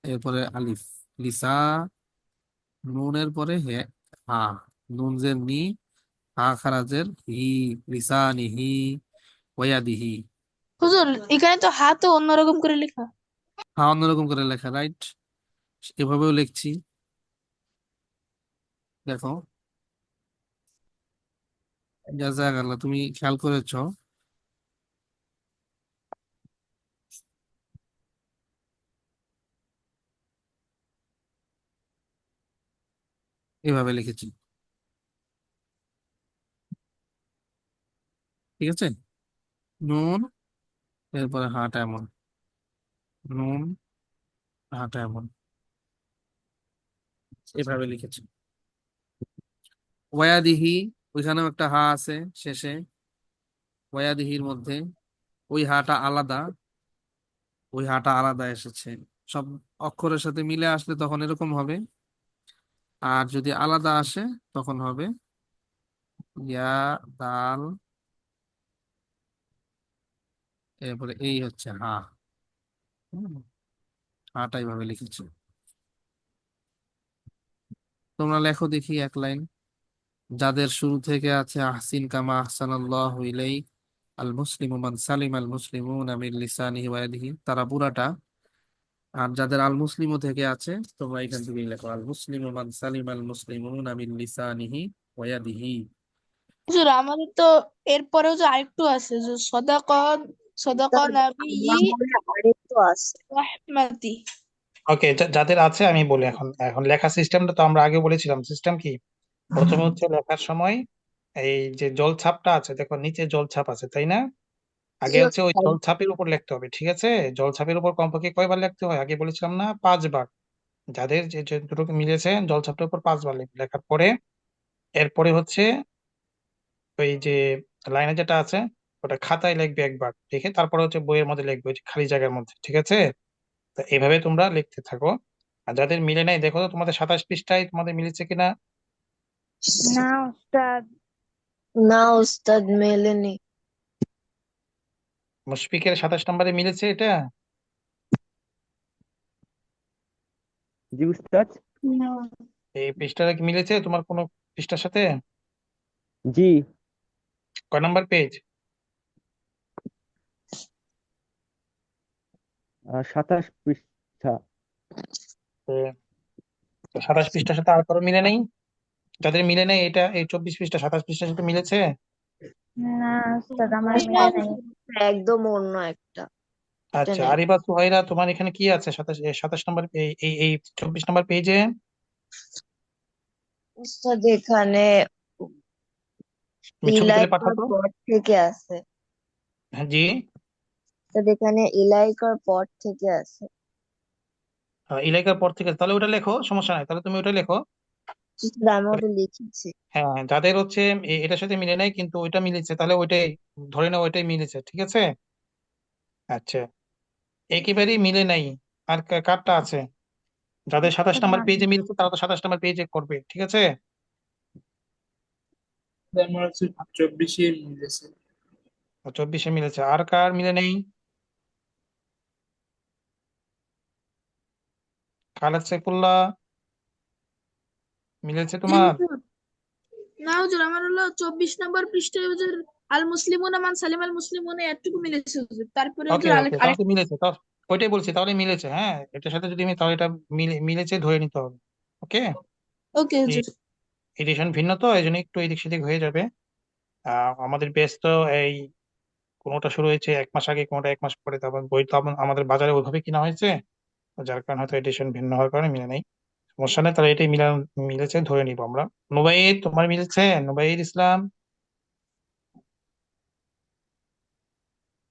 এরপরে আলিফ, লিসা, নুনের পরে হে, হা, নুন জের নি, হা খারাজের হি, লিসানিহি ওয়াদিহি। হুজুর এখানে তো হাত তো অন্যরকম করে লেখা। হা অন্যরকম করে লেখা, রাইট, এভাবেও লিখছি, দেখো, জাযাকাল্লাহ, তুমি খেয়াল করেছো, এভাবে লিখেছি, ঠিক আছে, নুন, এরপরে হাটা এমন, নুন, হাটা এমন, এভাবে লিখেছি। ওয়াদিহি, ওইখানেও একটা হা আছে শেষে, ওয়াদিহির মধ্যে ওই হাটা আলাদা, ওই হাটা আলাদা এসেছে, সব অক্ষরের সাথে মিলে আসলে তখন এরকম হবে, আর যদি আলাদা আসে তখন হবে ইয়া, দাল, এরপরে এই হচ্ছে হা, হুম, হাটা এইভাবে লিখেছি। তোমরা লেখো দেখি এক লাইন, যাদের শুরু থেকে আছে আহসিন কামা আহসানাল্লাহু ইলাইক, আল মুসলিমু মান সালিম আল মুসলিমুনা মিন লিসানিহি ওয়া ইয়াদিহি, তারা পুরাটা। আর যাদের আল মুসলিমু থেকে আছে, তোমরা এখান থেকেই লেখো, আল মুসলিমু মান সালিম আল মুসলিমুনা মিন লিসানিহি ওয়া ইয়াদিহি। হুজুর আমাদের তো এরপরেও যে আরেকটু আছে যে সদাকত, সদাকা নাবিয়্যি রাহমাতি। ওকে, যাদের আছে আমি বলি, এখন এখন লেখা সিস্টেমটা তো আমরা আগে বলেছিলাম, সিস্টেম কি, প্রথমে হচ্ছে লেখার সময় এই যে জলছাপটা আছে, দেখো নিচে জলছাপ আছে তাই না? আগে হচ্ছে ওই জলছাপের উপর লিখতে হবে, ঠিক আছে? জলছাপের উপর কমপক্ষে কয়বার লিখতে হয় আগে বলেছিলাম না? 5 বার। যাদের যে যতটুকু মিলেছে জলছাপটার উপর 5 বার লিখবে। লেখার পরে এরপরে হচ্ছে ওই যে লাইনে যেটা আছে ওটা খাতায় লিখবে একবার, লিখে তারপরে হচ্ছে বইয়ের মধ্যে লিখবে ওই যে খালি জায়গার মধ্যে, ঠিক আছে? তো এইভাবে তোমরা লিখতে থাকো। আর যাদের মিলে নাই দেখো তো তোমাদের 27 পৃষ্ঠায় তোমাদের মিলেছে কিনা। না উস্তাদ। না উস্তাদ, মেলেনি। মুশফিকের 27 নম্বরে মিলেছে এটা? জি উস্তাদ। না। এই পৃষ্ঠাটা কি মিলেছে তোমার কোনো পৃষ্ঠার সাথে? জি। কয় নাম্বার পেজ? 27 পৃষ্ঠা। 27 পৃষ্ঠার সাথে আর কারো মিলে নেই? যাদের মিলে নেই এটা এই 24 পৃষ্ঠা 27 পৃষ্ঠার সাথে মিলেছে? না উস্তাদ, আমার না, মিলে নাই। একদম অন্য একটা, এটা আচ্ছা, নেই। আরিবা সুহাইরা তোমার এখানে কি আছে 27 নম্বর এই 24 নম্বর পেজে? উস্তাদ এখানে তুমি ছবি তুলে ইলাইকার পাঠাতো। পর থেকে আছে। হ্যাঁ, জি। উস্তাদ এখানে ইলাইকার পর থেকে আছে। ইলাইকার পর থেকে তাহলে ওটা লেখো, সমস্যা নাই, তাহলে তুমি ওটা লেখো। উস্তাদ আমি ওটা লিখেছি। হ্যাঁ হ্যাঁ, যাদের হচ্ছে এটার সাথে মিলে নাই কিন্তু ওইটা মিলেছে তাহলে ওইটাই ধরে নাও, ওইটাই মিলেছে, ঠিক আছে? আচ্ছা, একেবারেই মিলে নাই আর কারটা আছে? যাদের 27 নম্বর পেজে মিলছে তারা তো 27 নম্বর পেজে করবে, ঠিক আছে? আমার হচ্ছে 24-এ মিলেছে। 24-এ মিলেছে, আর কার মিলে নেই? খালেদ সাইফুল্লাহ মিলেছে জি তোমার? হুজুর। না হুজুর, আমার হলো 24 নম্বর পৃষ্ঠায় হুজুর আল মুসলিমুন মান সালিম আল মুসলিমুন এতটুকু মিলেছে হুজুর। তারপরে ওকে হুজুর ওকে, তাহলে আরেক। তো মিলেছে, তাও ওইটাই বলছি, তাহলে মিলেছে। হ্যাঁ, এটার সাথে যদি তাহলে এটা মিলেছে ধরে নিতে হবে। ওকে। ওকে হুজুর। এডিশন ভিন্ন তো এই জন্য একটু এদিক সেদিক হয়ে যাবে। আমাদের বেস তো এই কোনোটা শুরু হয়েছে 1 মাস আগে, কোনোটা 1 মাস পরে, তারপর বই তো আমাদের বাজারে ওইভাবে কিনা হয়েছে, তো যার কারণে হয়তো এডিশন ভিন্ন হওয়ার কারণে মিলে নাই। সমস্যা নেই, তাহলে এটাই মিলেছে ধরে নিবো আমরা। নুবাইর তোমার মিলেছে? নুবাইর ইসলাম,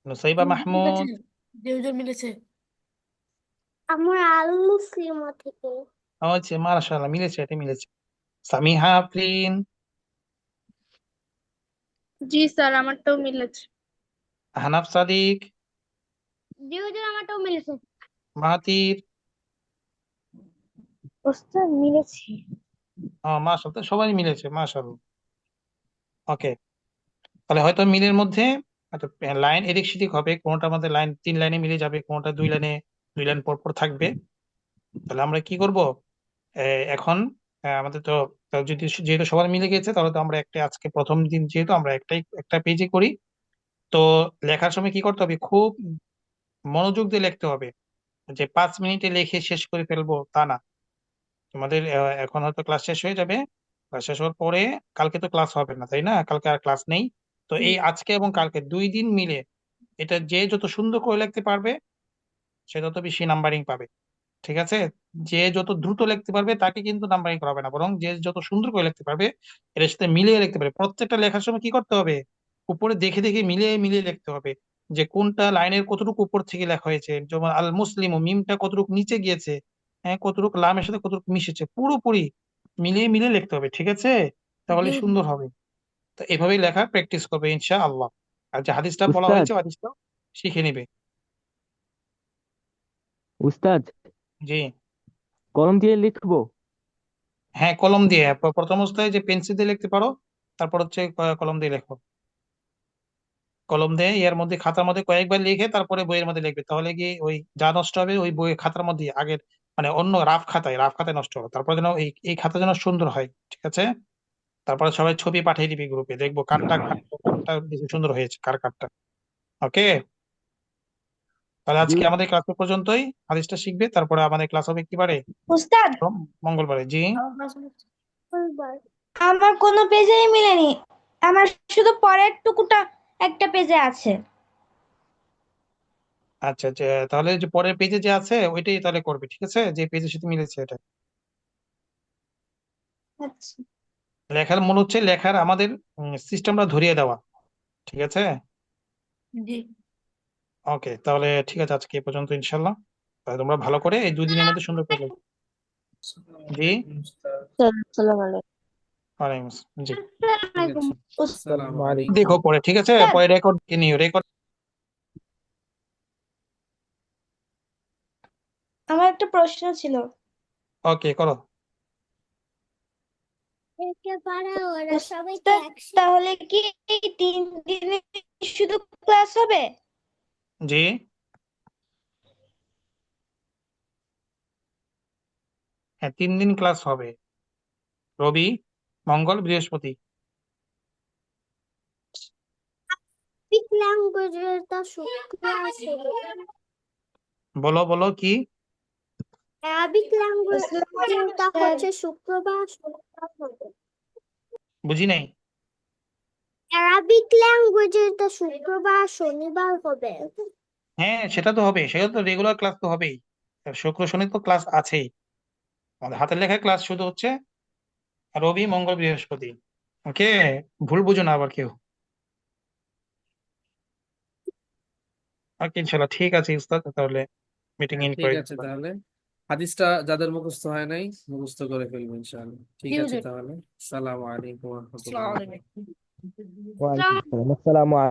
নুসাইবা মাহমুদ। মিলেছে। আমার আল মুসলিম থেকে। আচ্ছা, মাশাআল্লাহ, মিলেছে, এটা মিলেছে। সামিহা আফরিন, জি স্যার, আমারটাও মিলেছে। হানাফ সাদিক, জি হুজুর, আমারটাও মিলেছে। মাহাতির। উস্তাদ মিলেছে। মাশাআল্লাহ, সবাই মিলেছে, মাশাআল্লাহ। ওকে, তাহলে হয়তো মিলের মধ্যে লাইন এদিক সেদিক হবে, কোনোটা আমাদের লাইন 3 লাইনে মিলে যাবে, কোনোটা 2 লাইনে, 2 লাইন পর পর থাকবে। তাহলে আমরা কি করব এখন? আমাদের তো যদি যেহেতু সবার মিলে গেছে তাহলে তো আমরা আজকে প্রথম দিন যেহেতু আমরা একটা পেজে করি, তো লেখার সময় কি করতে হবে, খুব মনোযোগ দিয়ে লিখতে হবে। যে 5 মিনিটে লিখে শেষ করে ফেলবো তা না। তোমাদের এখন হয়তো ক্লাস শেষ হয়ে যাবে, ক্লাস শেষ হওয়ার পরে কালকে তো ক্লাস হবে না তাই না? কালকে আর ক্লাস নেই। তো এই আজকে এবং কালকে 2 দিন মিলে এটা যে যত সুন্দর করে লিখতে পারবে সে তত বেশি নাম্বারিং পাবে, ঠিক আছে? যে যত দ্রুত লিখতে পারবে তাকে কিন্তু নাম্বারিং করা হবে না, বরং যে যত সুন্দর করে লিখতে পারবে এর সাথে মিলিয়ে লিখতে পারবে। প্রত্যেকটা লেখার সময় কি করতে হবে, উপরে দেখে দেখে মিলিয়ে মিলিয়ে লিখতে হবে, যে কোনটা লাইনের কতটুকু উপর থেকে লেখা হয়েছে, যেমন আল মুসলিম মিমটা কতটুকু নিচে গিয়েছে, হ্যাঁ কতটুকু লামের সাথে কতটুকু মিশেছে, পুরোপুরি মিলিয়ে মিলিয়ে লিখতে হবে, ঠিক আছে? তাহলে সুন্দর হবে। তো এভাবেই লেখা প্র্যাকটিস করবে ইনশাআল্লাহ। আর যে হাদিসটা বলা উস্তাদ। হয়েছে হাদিসটা শিখে নিবে। উস্তাদ, জি। কলম দিয়ে লিখবো? হ্যাঁ, কলম দিয়ে প্রথম অবস্থায় যে পেন্সিল দিয়ে লিখতে পারো, তারপর হচ্ছে কলম দিয়ে লেখো। কলম দিয়ে এর মধ্যে খাতার মধ্যে কয়েকবার লিখে তারপরে বইয়ের মধ্যে লিখবে, তাহলে কি ওই যা নষ্ট হবে ওই বই খাতার মধ্যে আগের, মানে অন্য রাফ খাতায় নষ্ট হবে, তারপর যেন এই খাতা যেন সুন্দর হয়, ঠিক আছে? তারপরে সবাই ছবি পাঠিয়ে দিবি গ্রুপে, দেখবো কারটা কারটা কারটা বেশি সুন্দর হয়েছে, কার কারটা। ওকে, তাহলে জি আজকে আমাদের ক্লাস পর্যন্তই। হাদিসটা শিখবে, তারপরে আমাদের ক্লাস হবে কি বারে? উস্তাদ, মঙ্গলবারে। জি। আমার কোনো পেজেই মিলেনি। আমার শুধু পরের টুকুটা একটা পেজে আছে। আচ্ছা আচ্ছা, তাহলে যে পরের পেজে যে আছে ওইটাই তাহলে করবে, ঠিক আছে? যে পেজের সাথে মিলেছে এটা। আচ্ছা। লেখার মূল হচ্ছে লেখার আমাদের সিস্টেমটা ধরিয়ে দেওয়া, ঠিক আছে? জি ওকে, তাহলে ঠিক আছে, আজকে এ পর্যন্ত ইনশাল্লাহ। তাহলে তোমরা ভালো করে এই 2 দিনের মধ্যে সুন্দর করে লেখো। জি, আসসালামু আলাইকুম। ওয়ালাইকুম আসসালাম। জি, ঠিক আছে আসসালামু আলাইকুম দেখো পরে, ঠিক আছে? পরে রেকর্ড নিও, রেকর্ড। আমার একটা প্রশ্ন ছিল। ওকে, করো। একেবারে ওরা সবাই তো উস্তাদ, একসাথে তাহলে কি এই 3 দিনে শুধু ক্লাস হবে? জি, হ্যাঁ, 3 দিন ক্লাস হবে, রবি, মঙ্গল, বৃহস্পতি। ল্যাঙ্গুয়েজের তো শুক্র আছে বলো বলো কি? অ্যারাবিক ল্যাঙ্গুয়েজটা হচ্ছে শুক্রবার শনিবার হবে বুঝি নাই। অ্যারাবিক ল্যাঙ্গুয়েজের তো শুক্রবার শনিবার হবে হ্যাঁ, সেটা তো হবে, সেটা তো রেগুলার ক্লাস তো হবেই। শুক্র শনি তো ক্লাস আছেই। আমাদের হাতের লেখায় ক্লাস শুধু হচ্ছে রবি, মঙ্গল, বৃহস্পতি। ওকে, ভুল বুঝো না আবার কেউ। ওকে, ইনশাল্লাহ, ঠিক আছে উস্তাদ, তাহলে মিটিং হ্যাঁ ইন ঠিক করে আছে দিলাম। তাহলে হাদিসটা যাদের মুখস্থ হয় নাই মুখস্থ করে ফেলবো ইনশাআল্লাহ। ঠিক জি আছে হুজুর। তাহলে আসসালামু আলাইকুম ওয়া রাহমাতুল্লাহি আসসালামু ওয়া আলাইকুম। বারাকাতুহু। ওয়ালাইকুম আসসালাম। আসসালামু